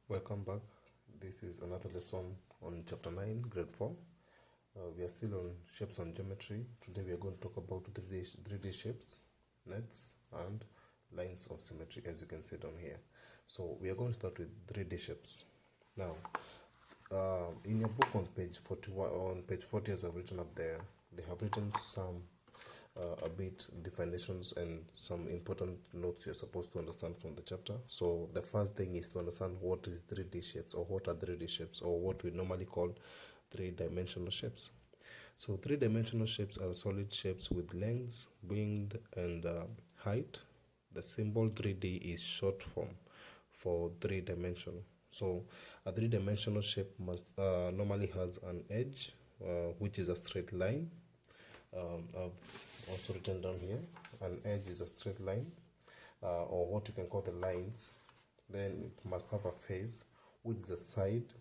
Welcome back. This is another lesson on chapter 9, grade 4. We are still on shapes and geometry. Today we are going to talk about 3D shapes, nets, and lines of symmetry, as you can see down here. So we are going to start with 3D shapes. Now, in your book on page 41, on page 40, as I've written up there, they have written some a bit definitions and some important notes you're supposed to understand from the chapter. So the first thing is to understand what is 3D shapes, or what are 3D shapes, or what we normally call three-dimensional shapes. So three-dimensional shapes are solid shapes with lengths, width, and height. The symbol 3D is short form for three-dimensional. So a three-dimensional shape must normally has an edge, which is a straight line. I've also written down here, an edge is a straight line, or what you can call the lines. Then it must have a face, which is the side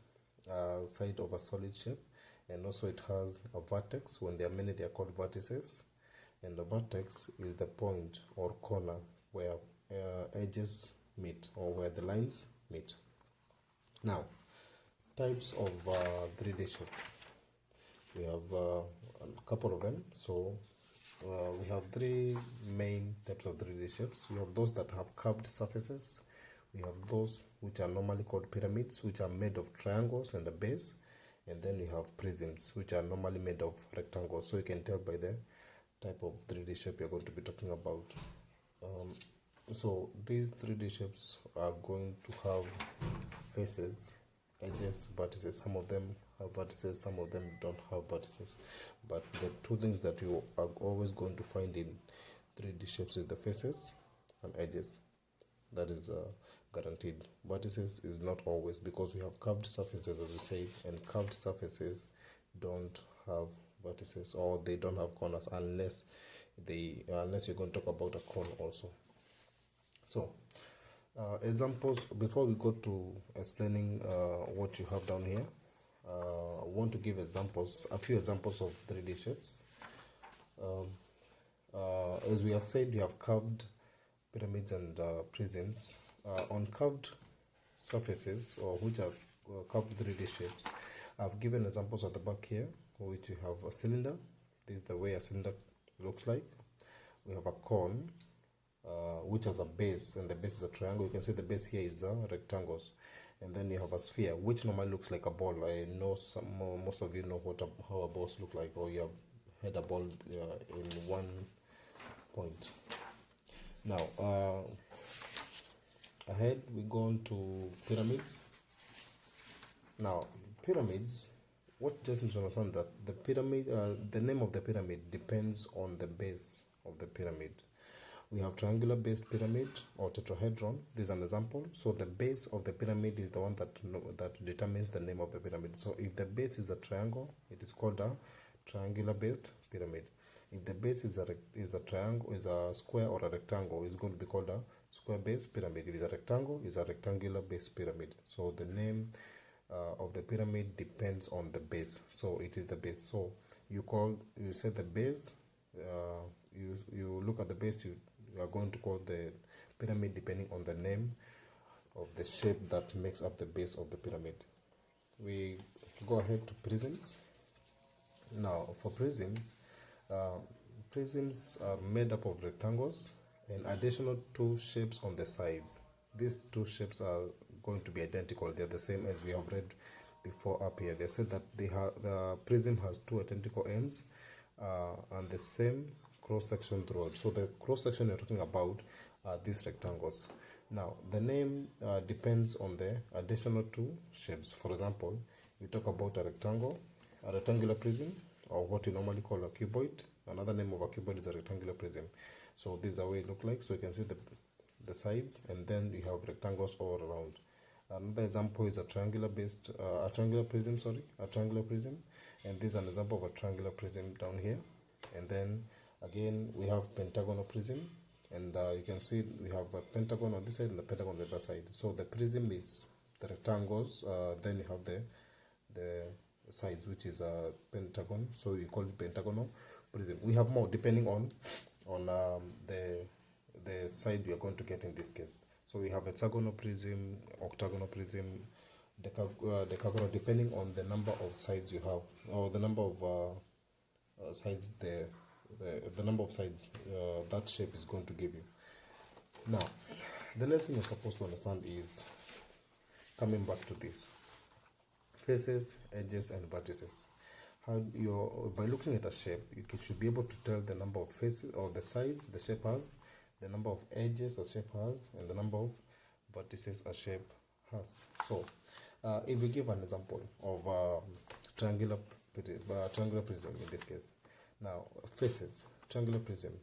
of a solid shape, and also it has a vertex. When there are many, they are called vertices, and the vertex is the point or corner where edges meet, or where the lines meet. Now, types of 3D shapes. We have a couple of them. So we have three main types of 3D shapes. We have those that have curved surfaces. We have those which are normally called pyramids, which are made of triangles and a base. And then we have prisms, which are normally made of rectangles. So you can tell by the type of 3D shape you're going to be talking about. So these 3D shapes are going to have faces, edges, vertices. Some of them have vertices, some of them don't have vertices. But the two things that you are always going to find in 3D shapes is the faces and edges. That is guaranteed. Vertices is not always, because we have curved surfaces, as we say, and curved surfaces don't have vertices, or they don't have corners, unless you're going to talk about a cone also. So examples, before we go to explaining what you have down here, I want to give examples, a few examples of 3D shapes. As we have said, we have curved pyramids and prisms. On curved surfaces, or which are curved 3D shapes, I've given examples at the back here, which you have a cylinder. This is the way a cylinder looks like. We have a cone, which has a base, and the base is a triangle. You can see the base here is rectangles. And then you have a sphere, which normally looks like a ball. I know most of you know how a balls look like, or you have had a ball in one point. Now, ahead we go on to pyramids. Now, pyramids, what just needs to understand that the pyramid, the name of the pyramid depends on the base of the pyramid. We have triangular based pyramid or tetrahedron. This is an example. So the base of the pyramid is the one that determines the name of the pyramid. So if the base is a triangle, it is called a triangular based pyramid. If the base is a triangle, is a square or a rectangle, it's going to be called a square based pyramid. If it's a rectangle, it's a rectangular based pyramid. So the name of the pyramid depends on the base. So it is the base. So you say the base. You look at the base. You are going to call the pyramid depending on the name of the shape that makes up the base of the pyramid. We go ahead to prisms. Now, for prisms, prisms are made up of rectangles and additional two shapes on the sides. These two shapes are going to be identical. They are the same as we have read before up here. They said that the prism has two identical ends and the same cross-section throughout. So the cross-section you're talking about are these rectangles. Now, the name depends on the additional two shapes. For example, we talk about a rectangular prism, or what you normally call a cuboid. Another name of a cuboid is a rectangular prism. So this is the way it looks like. So you can see the sides, and then you have rectangles all around. Another example is a triangular prism, and this is an example of a triangular prism down here. And then again we have pentagonal prism, and you can see we have a pentagon on this side and a pentagon on the other side. So the prism is the rectangles, then you have the sides, which is a pentagon. So you call it pentagonal prism. We have more depending on the side we are going to get in this case. So we have hexagonal prism, octagonal prism, decagonal, depending on the number of sides you have, or the number of sides the number of sides that shape is going to give you. Now, the next thing you're supposed to understand is coming back to this: faces, edges, and vertices. By looking at a shape, you should be able to tell the number of faces or the sides the shape has, the number of edges a shape has, and the number of vertices a shape has. So, if we give an example of triangular prism in this case. Now, faces, triangular prism.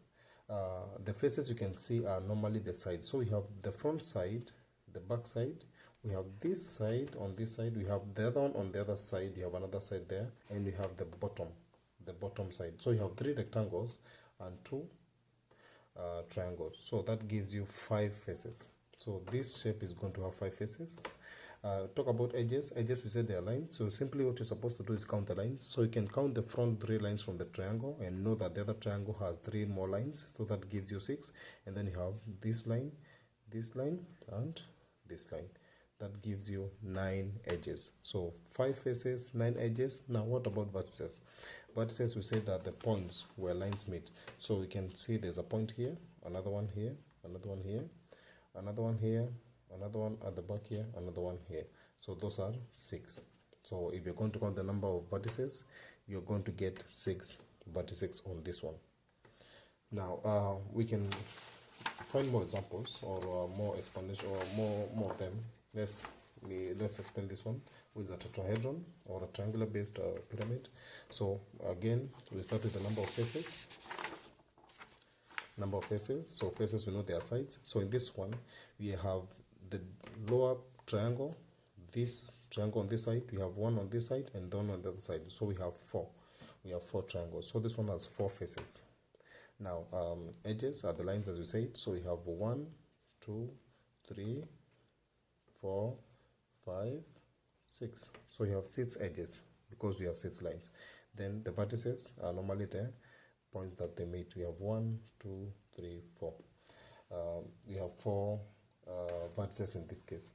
The faces you can see are normally the sides. So we have the front side, the back side. We have this side on this side. We have the other one on the other side. You have another side there, and we have the bottom side. So you have 3 rectangles and 2 triangles. So that gives you 5 faces. So this shape is going to have 5 faces. Talk about edges. Edges, we said they are lines. So simply what you're supposed to do is count the lines. So you can count the front 3 lines from the triangle and know that the other triangle has 3 more lines. So that gives you 6. And then you have this line, and this line. That gives you 9 edges. So 5 faces, 9 edges. Now what about vertices? Vertices, we said that the points where lines meet. So we can see there's a point here, another one here, another one here, another one here, another one at the back here, another one here. So those are 6. So if you're going to count the number of vertices, you're going to get 6 vertices on this one. Now we can find more examples or more explanation or more of them. Let's explain this one, which is a tetrahedron or a triangular based pyramid. So again, we start with the number of faces. So faces, we know their sides. So in this one, we have the lower triangle, this triangle on this side, we have 1 on this side and 1 on the other side. So we have 4. We have 4 triangles. So this one has 4 faces. Now edges are the lines, as we said. So we have 1, 2, 3, 4, 5, 6. So we have 6 edges because we have 6 lines. Then the vertices are normally the points that they meet. We have 1, 2, 3, 4. We have 4 vertices in this case.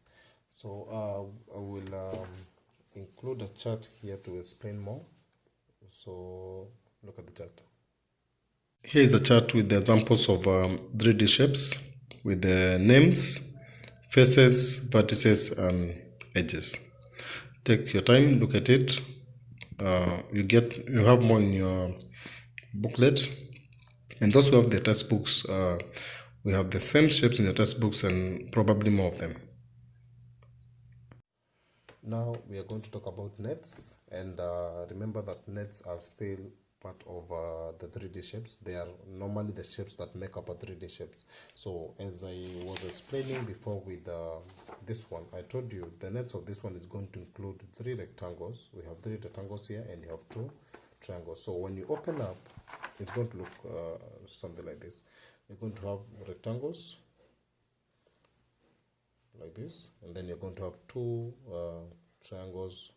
So I will include a chart here to explain more. So look at the chart. Here is the chart with the examples of 3D shapes with the names, faces, vertices, and edges. Take your time, look at it. You have more in your booklet. And those who have the textbooks, we have the same shapes in the textbooks and probably more of them. Now we are going to talk about nets, and remember that nets are still part of the 3D shapes. They are normally the shapes that make up a 3D shapes. So as I was explaining before with this one, I told you the nets of this one is going to include 3 rectangles. We have 3 rectangles here and you have 2 triangles. So when you open up, it's going to look something like this. You're going to have rectangles like this, and then you're going to have 2 triangles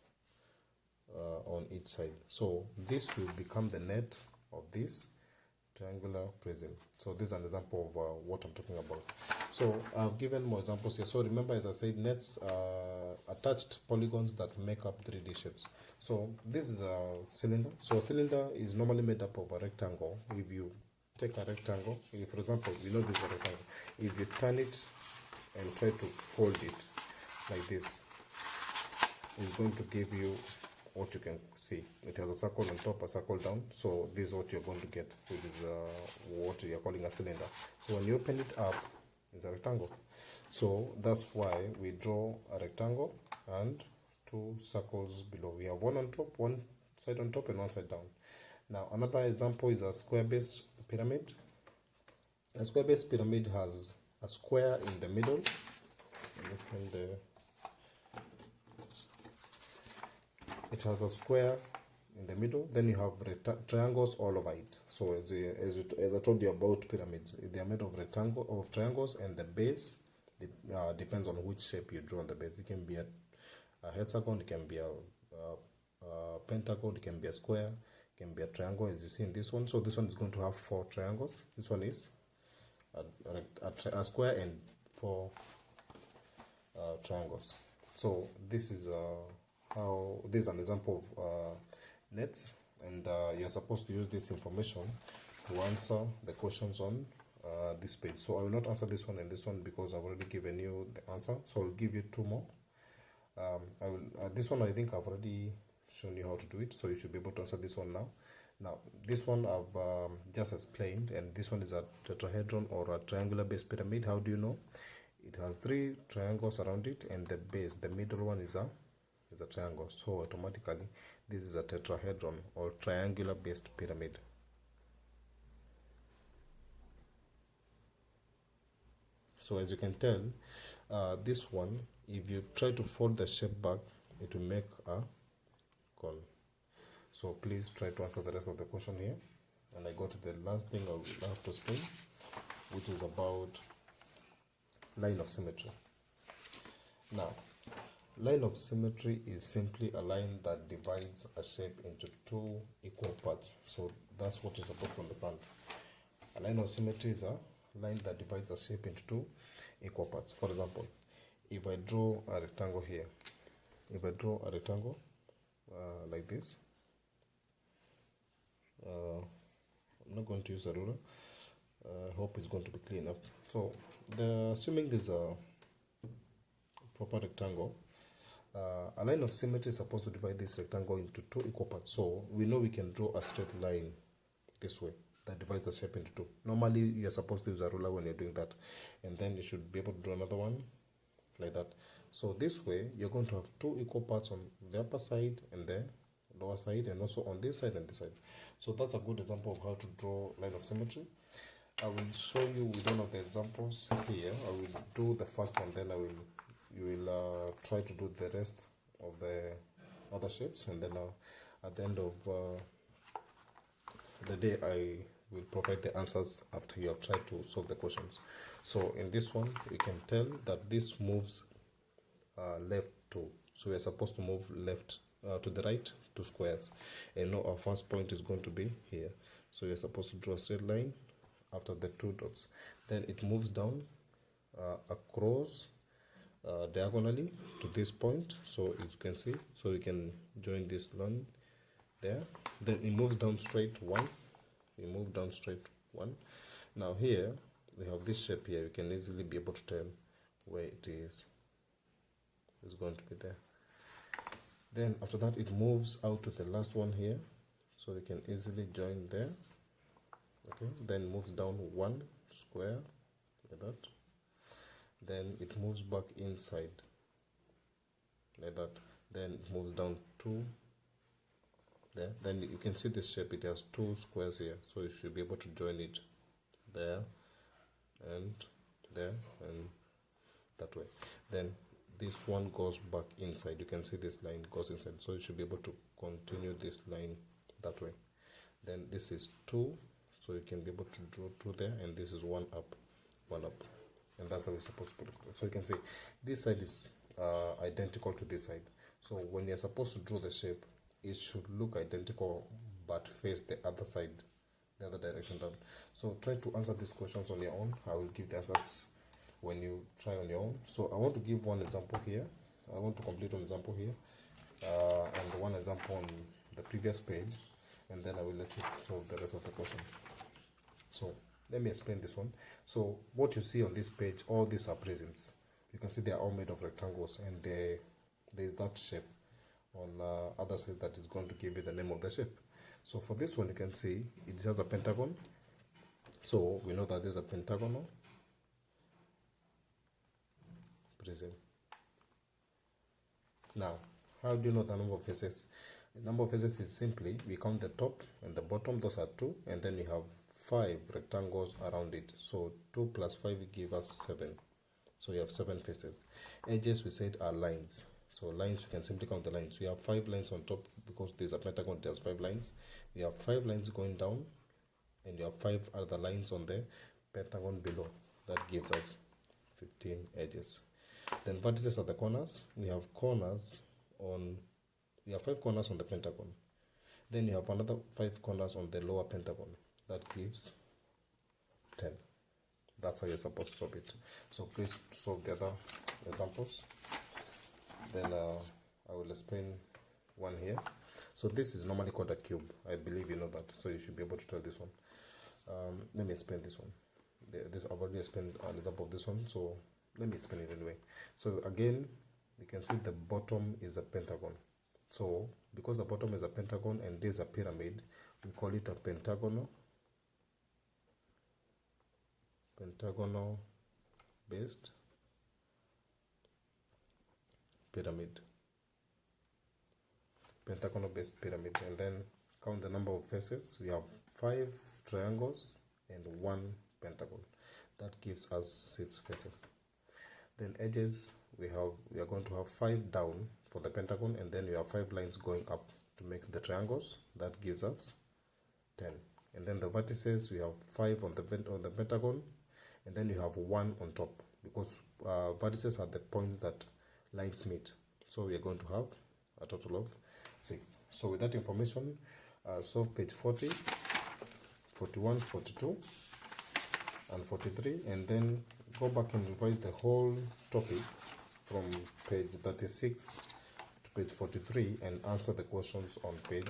on each side. So this will become the net of this triangular prism. So this is an example of what I'm talking about. So I've given more examples here. So remember, as I said, nets are attached polygons that make up 3D shapes. So this is a cylinder. So a cylinder is normally made up of a rectangle. If you take a rectangle, for example, you know this is a rectangle. If you turn it and try to fold it like this, it's going to give you what you can see. It has a circle on top, a circle down. So this is what you're going to get, which is what you're calling a cylinder. So when you open it up, it's a rectangle. So that's why we draw a rectangle and 2 circles below. We have one on top, one side on top and one side down. Now another example is a square-based pyramid. A square-based pyramid has a square in the middle. It has a square in the middle. Then you have triangles all over it. So as I told you about pyramids, they are made of triangles, and the base depends on which shape you draw on the base. It can be a hexagon, it can be a pentagon, it can be a square, it can be a triangle, as you see in this one. So this one is going to have 4 triangles. This one is a square and 4 triangles. So this is how this is an example of nets, and you're supposed to use this information to answer the questions on this page. So I will not answer this one and this one because I've already given you the answer. So I'll give you two more. I will this one I think I've already shown you how to do it, so you should be able to answer this one now. Now this one I've just explained, and this one is a tetrahedron or a triangular base pyramid. How do you know? It has three triangles around it, and the base, the middle one, is a triangle. So automatically this is a tetrahedron or triangular based pyramid. So as you can tell, this one, if you try to fold the shape back, it will make a cone. So please try to answer the rest of the question here. And I go to the last thing I will have to explain, which is about line of symmetry. Now, line of symmetry is simply a line that divides a shape into two equal parts. So that's what you're supposed to understand. A line of symmetry is a line that divides a shape into two equal parts. For example, if I draw a rectangle here, if I draw a rectangle like this, I'm not going to use a ruler. I hope it's going to be clear enough. So assuming this is a proper rectangle, a line of symmetry is supposed to divide this rectangle into two equal parts. So we know we can draw a straight line this way that divides the shape into two. Normally you're supposed to use a ruler when you're doing that, and then you should be able to draw another one like that. So this way you're going to have two equal parts on the upper side and the lower side, and also on this side and this side. So that's a good example of how to draw line of symmetry. I will show you with one of the examples here. I will do the first one, then you will try to do the rest of the other shapes, and then at the end of the day I will provide the answers after you have tried to solve the questions. So in this one, we can tell that this moves left 2. So we are supposed to move left to the right 2 squares. And now our first point is going to be here. So we are supposed to draw a straight line after the 2 dots. Then it moves down across diagonally to this point. So as you can see, so we can join this line there. Then it moves down straight 1. We move down straight 1. Now here we have this shape here. You can easily be able to tell where it is. It's going to be there. Then after that it moves out to the last one here, so we can easily join there. Okay, then moves down 1 square like that. Then it moves back inside like that. Then it moves down 2 there. Then you can see this shape, it has 2 squares here, so you should be able to join it there and that way. Then this one goes back inside. You can see this line goes inside, so you should be able to continue this line that way. Then this is 2, so you can be able to draw 2 there, and this is 1 up, and that's the way it's supposed to look. So you can see this side is identical to this side. So when you're supposed to draw the shape, it should look identical but face the other side, the other direction down. So try to answer these questions on your own. I will give the answers when you try on your own. So I want to give one example here. I want to complete one example here and one example on the previous page, and then I will let you solve the rest of the question. So let me explain this one. So what you see on this page, all these are prisms. You can see they are all made of rectangles, and there is that shape on other side that is going to give you the name of the shape. So for this one, you can see it has a pentagon. So we know that this is a pentagonal prism. Now, how do you know the number of faces? The number of faces is simply we count the top and the bottom, those are 2, and then we have 5 rectangles around it. So 2 plus 5 give us 7. So you have 7 faces. Edges, we said, are lines. So lines, you can simply count the lines. We have 5 lines on top because there's a pentagon, there's 5 lines. We have 5 lines going down, and you have 5 other lines on the pentagon below. That gives us 15 edges. Then vertices are the corners. We have 5 corners on the pentagon. Then you have another 5 corners on the lower pentagon. That gives 10. That's how you're supposed to solve it. So please solve the other examples. Then I will explain one here. So this is normally called a cube. I believe you know that. So you should be able to tell this one. Let me explain this one. I've already explained an example of this one. So let me explain it anyway. So again, you can see the bottom is a pentagon. So because the bottom is a pentagon and this is a pyramid, we call it a pentagonal based pyramid. Pentagonal based pyramid. And then count the number of faces. We have 5 triangles and 1 pentagon. That gives us 6 faces. Then edges, we are going to have 5 down for the pentagon, and then we have 5 lines going up to make the triangles. That gives us 10. And then the vertices, we have 5 on the pentagon, and then you have 1 on top, because vertices are the points that lines meet. So we are going to have a total of 6. So with that information, solve page 40, 41, 42, and 43, and then go back and revise the whole topic from page 36 to page 43 and answer the questions on page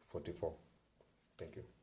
44. Thank you.